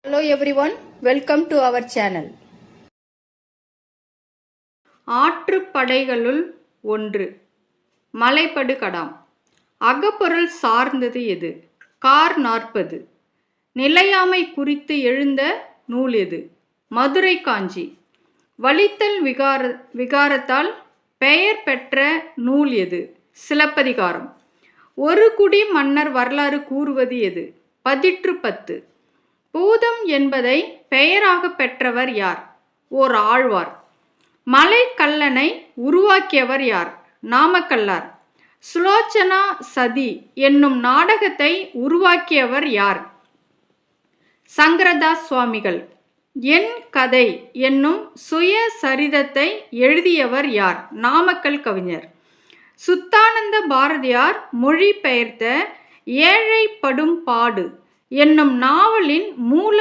Hello everyone, welcome to our channel. ஆற்றுப்படைகளுள் ஒன்று. மலைபடுகடாம். அகப்பொருள் சார்ந்தது எது? கார் 40. நிலையாமை குறித்து எழுந்த நூல் எது? மதுரை காஞ்சி. வலித்தல் விகாரத்தால் பெயர் பெற்ற நூல் எது? சிலப்பதிகாரம். ஒரு குடி மன்னர் வரலாறு கூறுவது எது? பதிற்று 10. பூதம் என்பதை பெயராக பெற்றவர் யார்? ஓர் ஆழ்வார். மலைக்கல்லனை உருவாக்கியவர் யார்? நாமக்கல்லார். சுலோச்சனா சதி என்னும் நாடகத்தை உருவாக்கியவர் யார்? சங்கரதாஸ் சுவாமிகள். என் கதை என்னும் சுயசரிதத்தை எழுதியவர் யார்? நாமக்கல் கவிஞர். சுத்தானந்த பாரதியார் மொழிபெயர்த்த ஏழைப்படும் பாடு என்னும் நாவலின் மூல